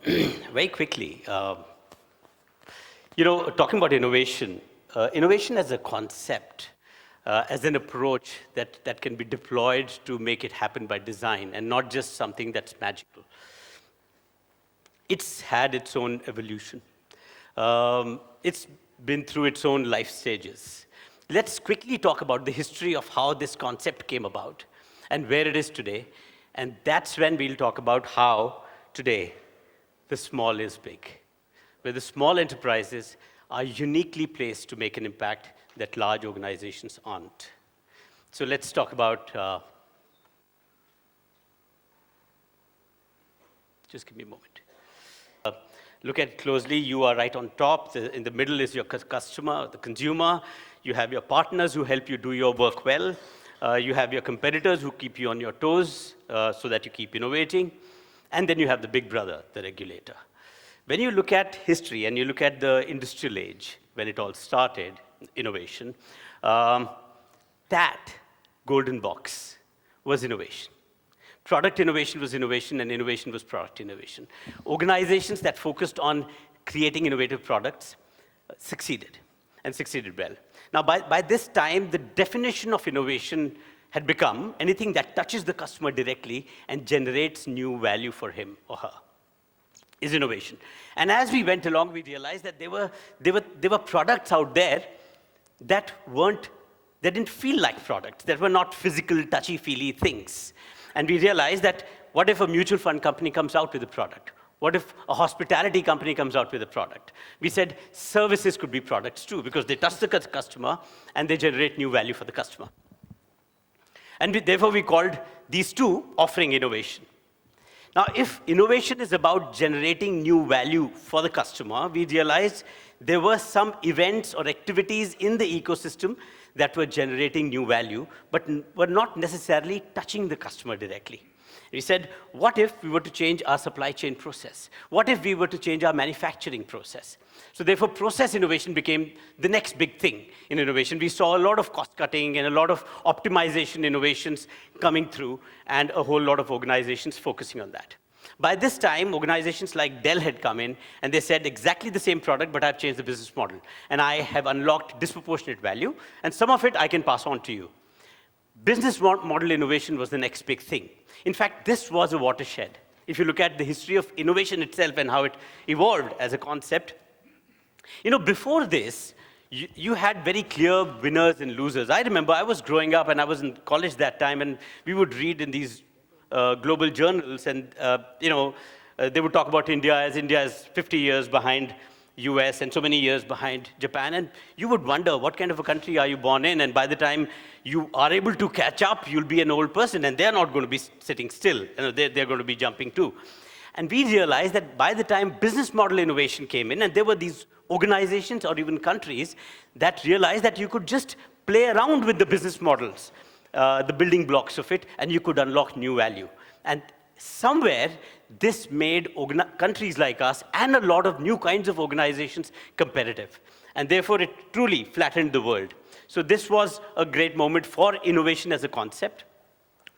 Very quickly, talking about innovation, innovation as a concept, as an approach that can be deployed to make it happen by design and not just something that's magical. It's had its own evolution. It's been through its own life stages. Let's quickly talk about the history of how this concept came about and where it is today. And that's when we'll talk about how today the small is big, where the small enterprises are uniquely placed to make an impact that large organizations aren't. So let's talk about, just give me a moment. Look at it closely. You are right on top. In the middle is your customer, the consumer. You have your partners who help you do your work well. You have your competitors who keep you on your toes so that you keep innovating. And then you have the big brother, the regulator. When you look at history and you look at the industrial age, when it all started, innovation, that golden box was innovation. Product innovation was innovation, and innovation was product innovation. Organizations that focused on creating innovative products succeeded, and succeeded well. Now, by this time, the definition of innovation had become anything that touches the customer directly and generates new value for him or her is innovation. And as we went along, we realized that there were products out there that didn't feel like products, that were not physical, touchy-feely things. And we realized that what if a mutual fund company comes out with a product? What if a hospitality company comes out with a product? We said services could be products too, because they touch the customer and they generate new value for the customer. And therefore, we called these two offering innovation. Now, if innovation is about generating new value for the customer, we realized there were some events or activities in the ecosystem that were generating new value, but were not necessarily touching the customer directly. We said, what if we were to change our supply chain process? What if we were to change our manufacturing process? So therefore, process innovation became the next big thing in innovation. We saw a lot of cost cutting and a lot of optimization innovations coming through, and a whole lot of organizations focusing on that. By this time, organizations like Dell had come in, and they said exactly the same product, but I've changed the business model. And I have unlocked disproportionate value, and some of it I can pass on to you. Business model innovation was the next big thing. In fact, this was a watershed. If you look at the history of innovation itself and how it evolved as a concept, before this, you had very clear winners and losers. I remember I was growing up, and I was in college that time, and we would read in these global journals, and they would talk about India is 50 years behind US and so many years behind Japan, and you would wonder, what kind of a country are you born in? And by the time you are able to catch up, you'll be an old person, and they're not going to be sitting still. They're going to be jumping too. And we realized that by the time business model innovation came in, and there were these organizations or even countries that realized that you could just play around with the business models, the building blocks of it, and you could unlock new value. And somewhere, this made countries like us and a lot of new kinds of organizations competitive. And therefore, it truly flattened the world. So this was a great moment for innovation as a concept.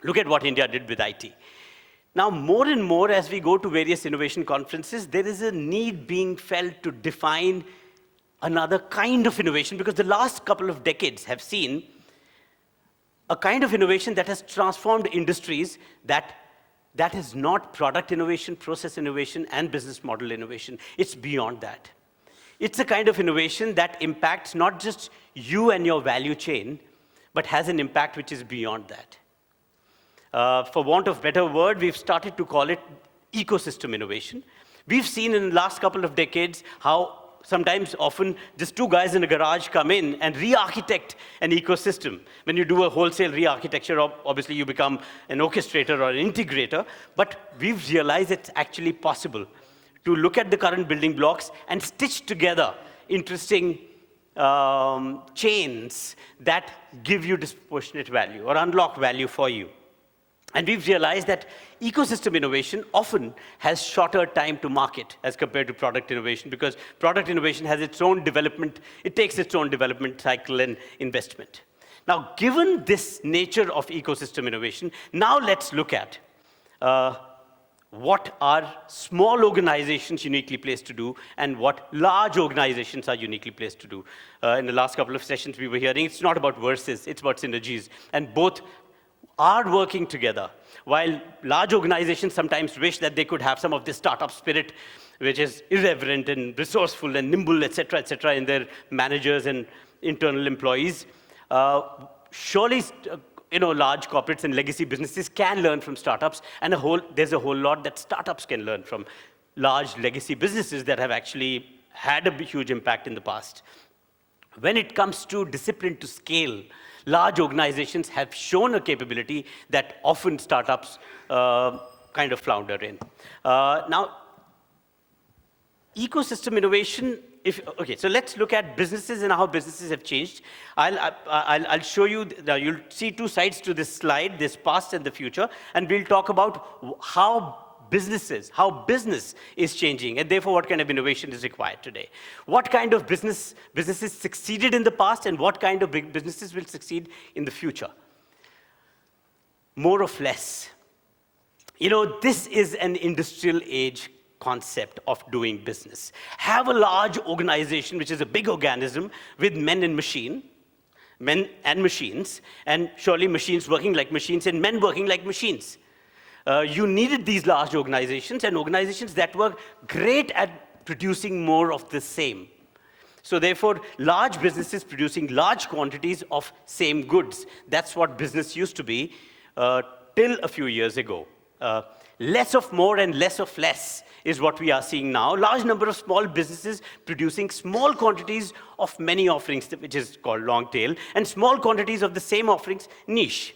Look at what India did with IT. Now, more and more, as we go to various innovation conferences, there is a need being felt to define another kind of innovation, because the last couple of decades have seen a kind of innovation that has transformed industries that is not product innovation, process innovation, and business model innovation. It's beyond that. It's a kind of innovation that impacts not just you and your value chain, but has an impact which is beyond that. For want of a better word, we've started to call it ecosystem innovation. We've seen in the last couple of decades how often, just two guys in a garage come in and re-architect an ecosystem. When you do a wholesale re-architecture, obviously you become an orchestrator or an integrator, but we've realized it's actually possible to look at the current building blocks and stitch together interesting chains that give you disproportionate value or unlock value for you. And we've realized that ecosystem innovation often has shorter time to market as compared to product innovation, because product innovation has its own development, it takes its own development cycle and investment. Now, given this nature of ecosystem innovation, now let's look at what are small organizations uniquely placed to do and what large organizations are uniquely placed to do. In the last couple of sessions we were hearing, it's not about versus, it's about synergies. And both are working together. While large organizations sometimes wish that they could have some of this startup spirit, which is irreverent and resourceful and nimble, et cetera, in their managers and internal employees, surely large corporates and legacy businesses can learn from startups, and there's a whole lot that startups can learn from large legacy businesses that have actually had a huge impact in the past. When it comes to discipline to scale, large organizations have shown a capability that often startups kind of flounder in. Now, ecosystem innovation, so let's look at businesses and how businesses have changed. I'll show you, you'll see two sides to this slide, this past and the future, and we'll talk about how business is changing, and therefore what kind of innovation is required today. What kind of businesses succeeded in the past, and what kind of big businesses will succeed in the future. More of less. This is an industrial age concept of doing business. Have a large organization, which is a big organism with men and machines, and surely machines working like machines and men working like machines. You needed these large organizations and organizations that were great at producing more of the same. So therefore, large businesses producing large quantities of same goods. That's what business used to be till a few years ago. Less of more and less of less is what we are seeing now. Large number of small businesses producing small quantities of many offerings, which is called long tail, and small quantities of the same offerings, niche.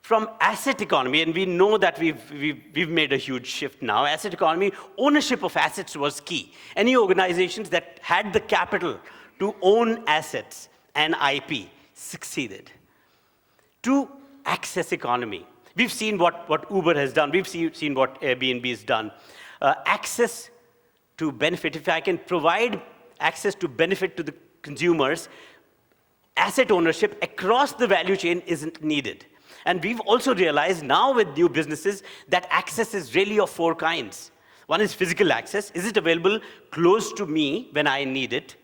From asset economy, and we know that we've made a huge shift now. Asset economy, ownership of assets was key. Any organizations that had the capital to own assets and IP succeeded. To access economy. We've seen what Uber has done. We've seen what Airbnb has done. Access to benefit. If I can provide access to benefit to the consumers, asset ownership across the value chain isn't needed. And we've also realized now with new businesses that access is really of four kinds. One is physical access. Is it available close to me when I need it?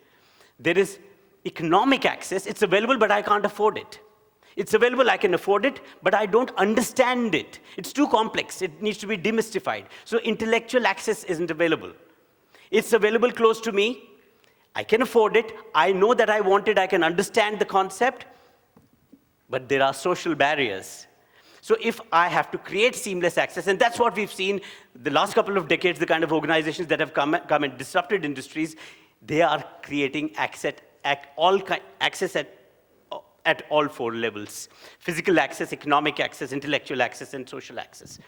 There is economic access. It's available, but I can't afford it. It's available, I can afford it, but I don't understand it. It's too complex. It needs to be demystified. So intellectual access isn't available. It's available close to me. I can afford it. I know that I want it. I can understand the concept. But there are social barriers. So if I have to create seamless access, and that's what we've seen the last couple of decades, the kind of organizations that have come and disrupted industries, they are creating access at all four levels: physical access, economic access, intellectual access, and social access.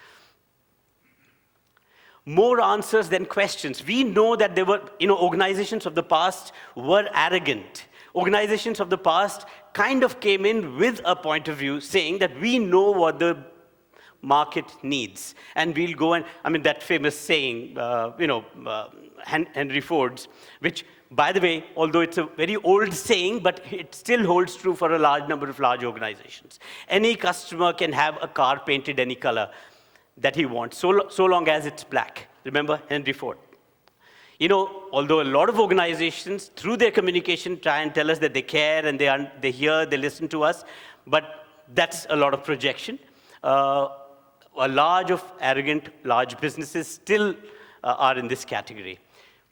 More answers than questions. We know that there were, organizations of the past were arrogant. Organizations of the past kind of came in with a point of view saying that we know what the market needs. And we'll go and, that famous saying, Henry Ford's, which, by the way, although it's a very old saying, but it still holds true for a large number of large organizations. Any customer can have a car painted any color that he wants, so long as it's black. Remember Henry Ford? Although a lot of organizations, through their communication, try and tell us that they care and they hear, they listen to us, but that's a lot of projection. A large of arrogant large businesses still are in this category.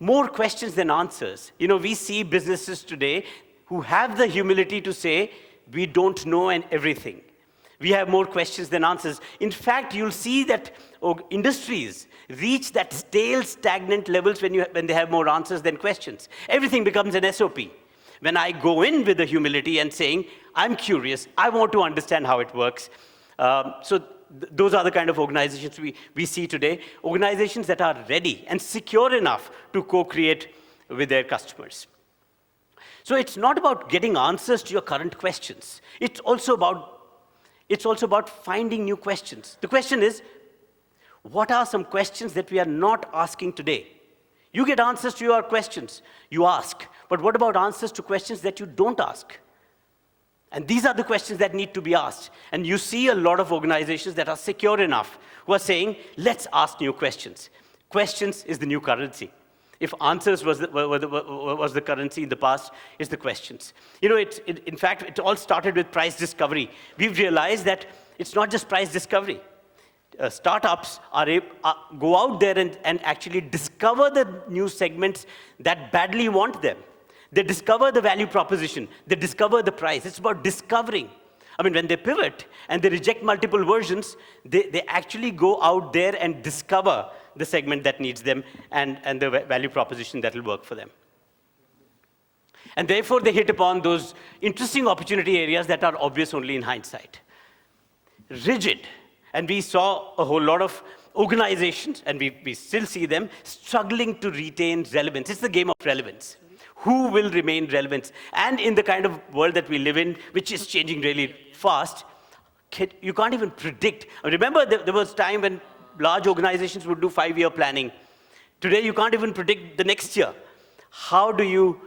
More questions than answers. We see businesses today who have the humility to say, we don't know everything. We have more questions than answers. In fact, you'll see that industries reach that stale, stagnant levels when they have more answers than questions. Everything becomes an SOP. When I go in with the humility and saying, I'm curious, I want to understand how it works. Those are the kind of organizations we see today. Organizations that are ready and secure enough to co-create with their customers. So it's not about getting answers to your current questions. It's also about finding new questions. The question is, what are some questions that we are not asking today? You get answers to your questions, you ask. But what about answers to questions that you don't ask? And these are the questions that need to be asked. And you see a lot of organizations that are secure enough who are saying, let's ask new questions. Questions is the new currency. If answers was the currency in the past, it's the questions. You know, in fact, it all started with price discovery. We've realized that it's not just price discovery. Startups go out there and actually discover the new segments that badly want them. They discover the value proposition. They discover the price. It's about discovering. I mean, when they pivot and they reject multiple versions, they actually go out there and discover the segment that needs them and the value proposition that will work for them. And therefore, they hit upon those interesting opportunity areas that are obvious only in hindsight. Rigid. And we saw a whole lot of organizations, and we still see them, struggling to retain relevance. It's the game of relevance. Who will remain relevant? And in the kind of world that we live in, which is changing really fast, you can't even predict. Remember, there was a time when large organizations would do 5-year planning. Today, you can't even predict the next year. How do you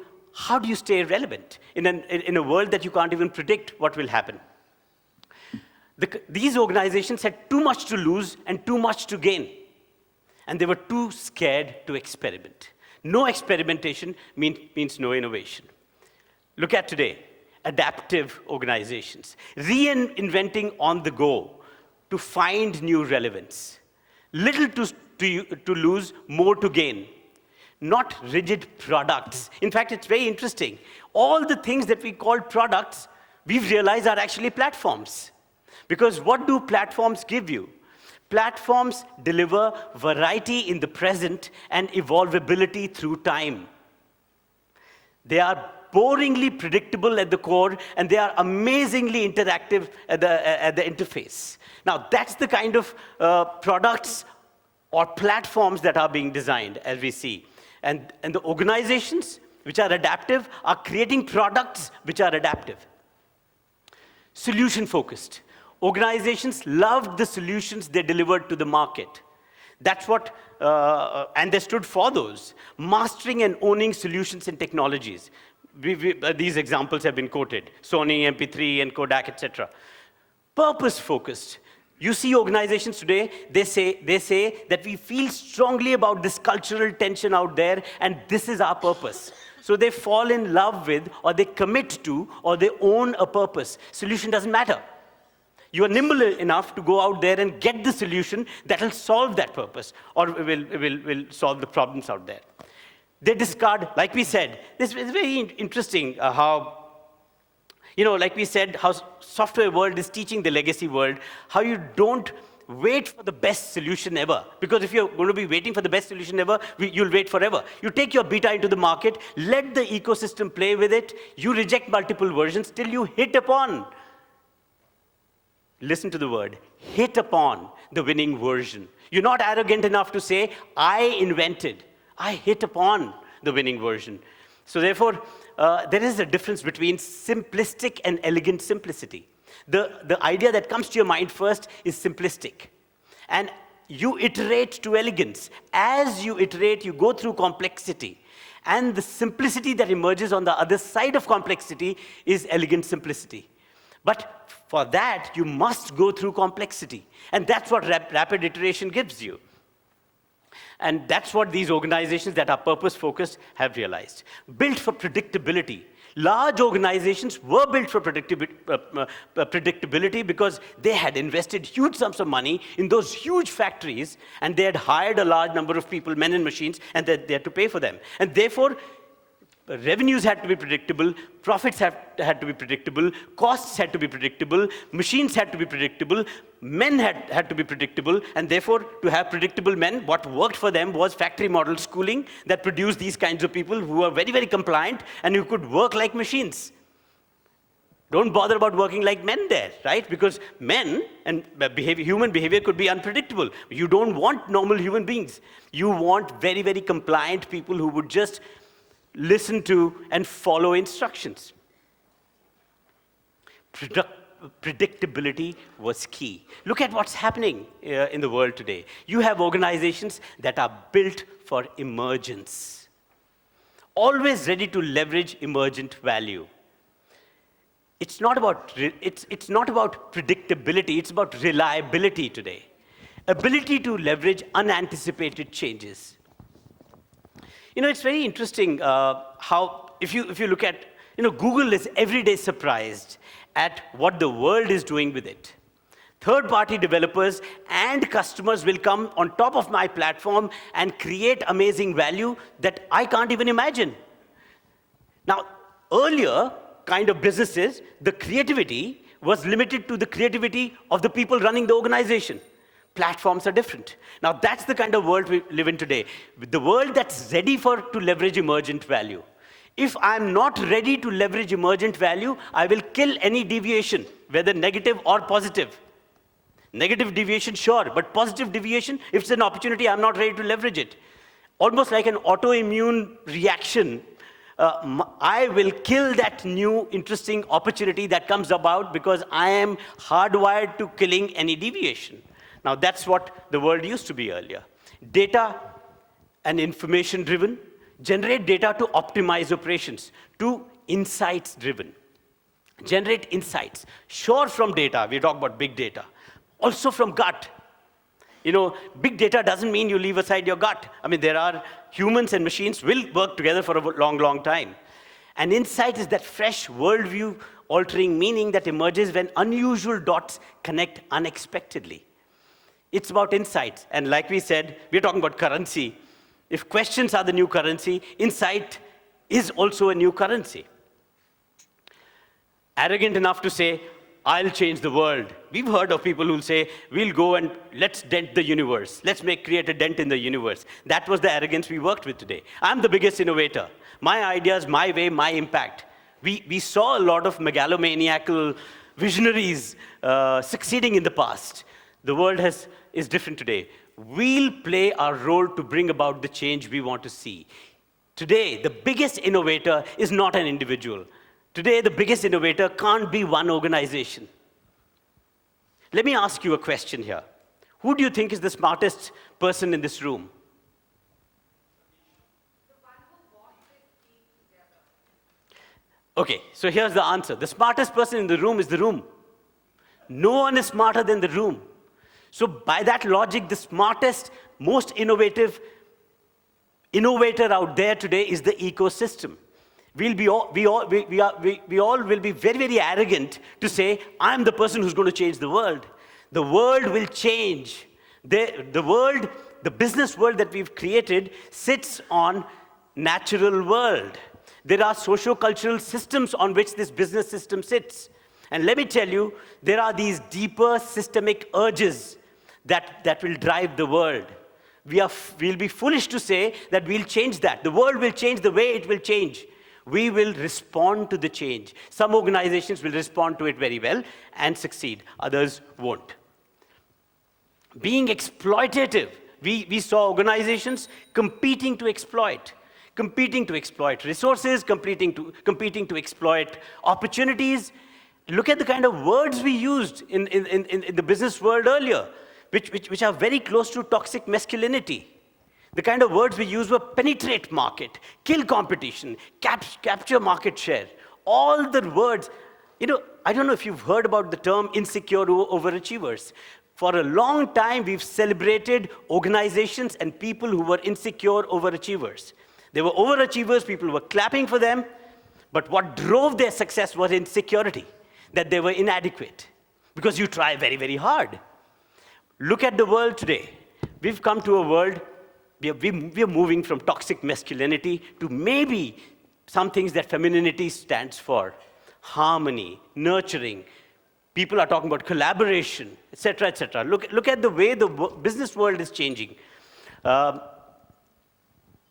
stay relevant in a world that you can't even predict what will happen? These organizations had too much to lose and too much to gain. And they were too scared to experiment. No experimentation means no innovation. Look at today, adaptive organizations, reinventing on the go to find new relevance. Little to lose, more to gain. Not rigid products. In fact, it's very interesting. All the things that we call products, we've realized are actually platforms. Because what do platforms give you? Platforms deliver variety in the present and evolvability through time. They are boringly predictable at the core, and they are amazingly interactive at the interface. Now, that's the kind of products or platforms that are being designed, as we see. And the organizations which are adaptive are creating products which are adaptive. Solution-focused. Organizations loved the solutions they delivered to the market. That's what, and they stood for those. Mastering and owning solutions and technologies. These examples have been quoted. Sony, MP3, and Kodak, etc. Purpose-focused. You see organizations today, they say that we feel strongly about this cultural tension out there, and this is our purpose. So they fall in love with, or they commit to, or they own a purpose. Solution doesn't matter. You are nimble enough to go out there and get the solution that will solve that purpose, or will solve the problems out there. They discard, like we said, this is very interesting how, like we said, how software world is teaching the legacy world, how you don't wait for the best solution ever. Because if you're going to be waiting for the best solution ever, you'll wait forever. You take your beta into the market, let the ecosystem play with it, you reject multiple versions till you hit upon, listen to the word, hit upon the winning version. You're not arrogant enough to say, I invented. I hit upon the winning version. So therefore, there is a difference between simplistic and elegant simplicity. The idea that comes to your mind first is simplistic. And you iterate to elegance. As you iterate, you go through complexity. And the simplicity that emerges on the other side of complexity is elegant simplicity. But for that, you must go through complexity. And that's what rapid iteration gives you. And that's what these organizations that are purpose-focused have realized. Built for predictability. Large organizations were built for predictability because they had invested huge sums of money in those huge factories, and they had hired a large number of people, men and machines, and they had to pay for them. And therefore, revenues had to be predictable, profits had to be predictable, costs had to be predictable, machines had to be predictable, men had to be predictable, and therefore, to have predictable men, what worked for them was factory model schooling that produced these kinds of people who are very, very compliant and who could work like machines. Don't bother about working like men there, right? Because men and human behavior could be unpredictable. You don't want normal human beings. You want very, very compliant people who would just listen to and follow instructions. Predictability was key. Look at what's happening in the world today. You have organizations that are built for emergence, always ready to leverage emergent value. it's not about predictability, it's about reliability today. Ability to leverage unanticipated changes. It's very interesting how, if you look at, Google is every day surprised at what the world is doing with it. Third-party developers and customers will come on top of my platform and create amazing value that I can't even imagine. Now, earlier kind of businesses, the creativity was limited to the creativity of the people running the organization. Platforms are different. Now, that's the kind of world we live in today. The world that's ready to leverage emergent value. If I'm not ready to leverage emergent value, I will kill any deviation, whether negative or positive. Negative deviation, sure, but positive deviation, if it's an opportunity, I'm not ready to leverage it. Almost like an autoimmune reaction, I will kill that new interesting opportunity that comes about because I am hardwired to killing any deviation. Now, that's what the world used to be earlier. Data and information-driven, generate data to optimize operations, to insights-driven. Generate insights, sure from data, we talk about big data, also from gut. Big data doesn't mean you leave aside your gut. I mean, there are humans and machines will work together for a long, long time. And insight is that fresh worldview altering meaning that emerges when unusual dots connect unexpectedly. It's about insights. And like we said, we're talking about currency. If questions are the new currency, insight is also a new currency. Arrogant enough to say, I'll change the world. We've heard of people who'll say, we'll go and let's dent the universe. Let's create a dent in the universe. That was the arrogance we worked with today. I'm the biggest innovator. My ideas, my way, my impact. We saw a lot of megalomaniacal visionaries succeeding in the past. The world is different today. We'll play our role to bring about the change we want to see. Today, the biggest innovator is not an individual. Today, the biggest innovator can't be one organization. Let me ask you a question here. Who do you think is the smartest person in this room? The one who brought this team together. Okay, so here's the answer. The smartest person in the room is the room. No one is smarter than the room. So by that logic, the smartest, most innovative innovator out there today is the ecosystem. We all will be very, very arrogant to say, I'm the person who's going to change the world. The world will change. The business world that we've created sits on natural world. There are socio-cultural systems on which this business system sits. And let me tell you, there are these deeper systemic urges that will drive the world. We'll be foolish to say that we'll change that. The world will change the way it will change. We will respond to the change. Some organizations will respond to it very well and succeed. Others won't. Being exploitative. We saw organizations competing to exploit resources, competing to exploit opportunities. Look at the kind of words we used in the business world earlier, which are very close to toxic masculinity. The kind of words we use were penetrate market, kill competition, capture market share. All the words, I don't know if you've heard about the term insecure overachievers. For a long time, we've celebrated organizations and people who were insecure overachievers. They were overachievers, people were clapping for them, but what drove their success was insecurity, that they were inadequate, because you try very, very hard. Look at the world today. We've come to a world. We're moving from toxic masculinity to maybe some things that femininity stands for. Harmony, nurturing. People are talking about collaboration, et cetera, et cetera. Look at the way the business world is changing.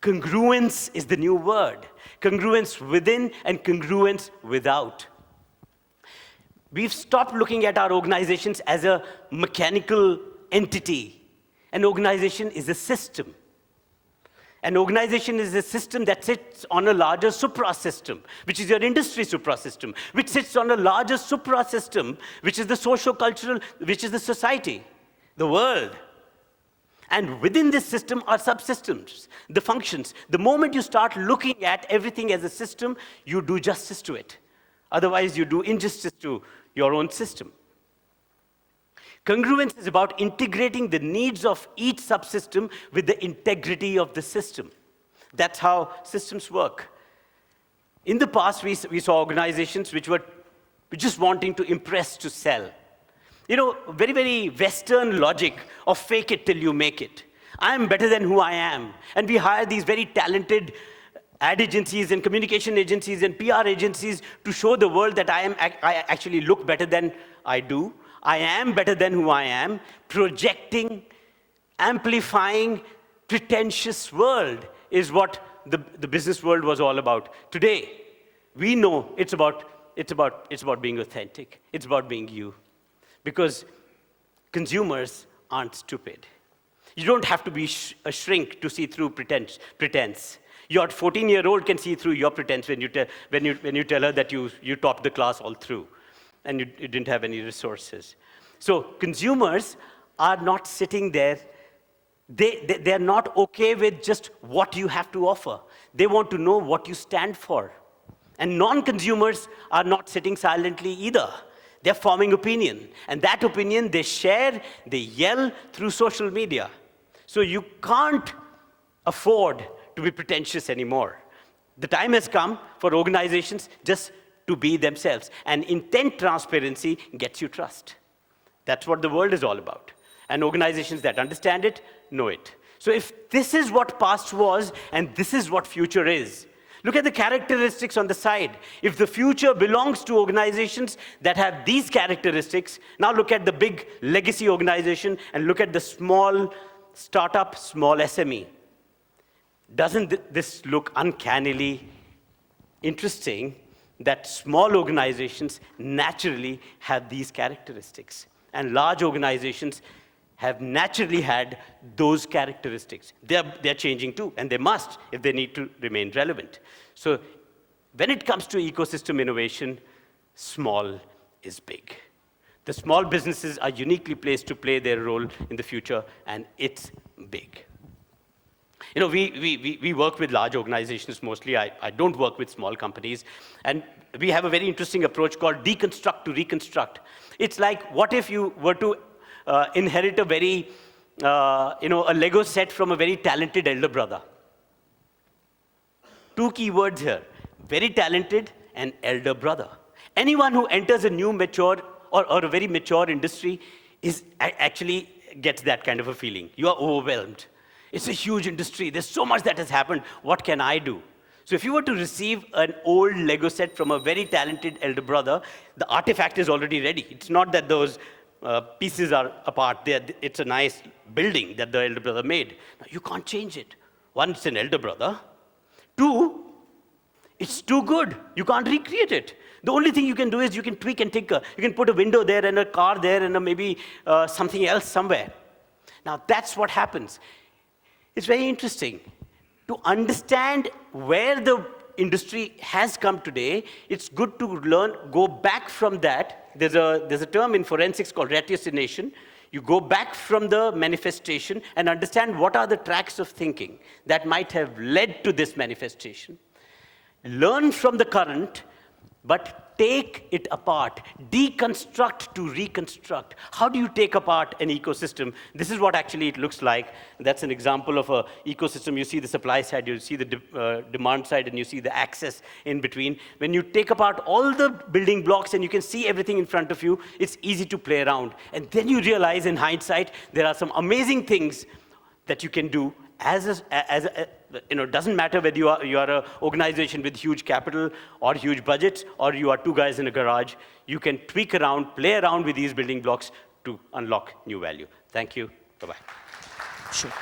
Congruence is the new word. Congruence within and congruence without. We've stopped looking at our organizations as a mechanical entity. An organization is a system. An organization is a system that sits on a larger supra-system, which is your industry supra-system, which sits on a larger supra-system, which is the socio-cultural, which is the society, the world. And within this system are subsystems, the functions. The moment you start looking at everything as a system, you do justice to it. Otherwise, you do injustice to your own system. Congruence is about integrating the needs of each subsystem with the integrity of the system. That's how systems work. In the past, we saw organizations which were just wanting to impress to sell. You know, very, very Western logic of fake it till you make it. I am better than who I am. And we hire these very talented ad agencies and communication agencies and PR agencies to show the world that I actually look better than I do. I am better than who I am, projecting, amplifying, pretentious world is what the business world was all about. Today, we know it's about being authentic. It's about being you. Because consumers aren't stupid. You don't have to be a shrink to see through pretense. Your 14-year-old can see through your pretense when you tell her that you topped the class all through and you didn't have any resources. So consumers are not sitting there. They're not okay with just what you have to offer. They want to know what you stand for. And non-consumers are not sitting silently either. They're forming opinion. And that opinion they share, they yell through social media. So you can't afford to be pretentious anymore. The time has come for organizations just to be themselves. And intent transparency gets you trust. That's what the world is all about. And organizations that understand it, know it. So if this is what past was, and this is what future is, look at the characteristics on the side. If the future belongs to organizations that have these characteristics, now look at the big legacy organization and look at the small startup, small SME. Doesn't this look uncannily interesting that small organizations naturally have these characteristics? And large organizations have naturally had those characteristics. They're changing too, and they must if they need to remain relevant. So when it comes to ecosystem innovation, small is big. The small businesses are uniquely placed to play their role in the future, and it's big. You know, we work with large organizations mostly. I don't work with small companies. And we have a very interesting approach called deconstruct to reconstruct. It's like, what if you were to inherit a very, a Lego set from a very talented elder brother? Two key words here, very talented and elder brother. Anyone who enters a new mature or a very mature industry actually gets that kind of a feeling. You are overwhelmed. It's a huge industry. There's so much that has happened. What can I do? So if you were to receive an old Lego set from a very talented elder brother, the artifact is already ready. It's not that those pieces are apart. It's a nice building that the elder brother made. Now, you can't change it. One, it's an elder brother. Two, it's too good. You can't recreate it. The only thing you can do is you can tweak and tinker. You can put a window there and a car there and maybe something else somewhere. Now, that's what happens. It's very interesting. To understand where the industry has come today, it's good to go back from that. There's a term in forensics called ratiocination. You go back from the manifestation and understand what are the tracks of thinking that might have led to this manifestation. Learn from the current, but take it apart. Deconstruct to reconstruct. How do you take apart an ecosystem? This is what actually it looks like. That's an example of an ecosystem. You see the supply side, you see the demand side, and you see the access in between. When you take apart all the building blocks and you can see everything in front of you, it's easy to play around. And then you realize in hindsight, there are some amazing things that you can do doesn't matter whether you are an organization with huge capital or huge budgets, or you are two guys in a garage. You can tweak around, play around with these building blocks to unlock new value. Thank you. Bye-bye. Sure.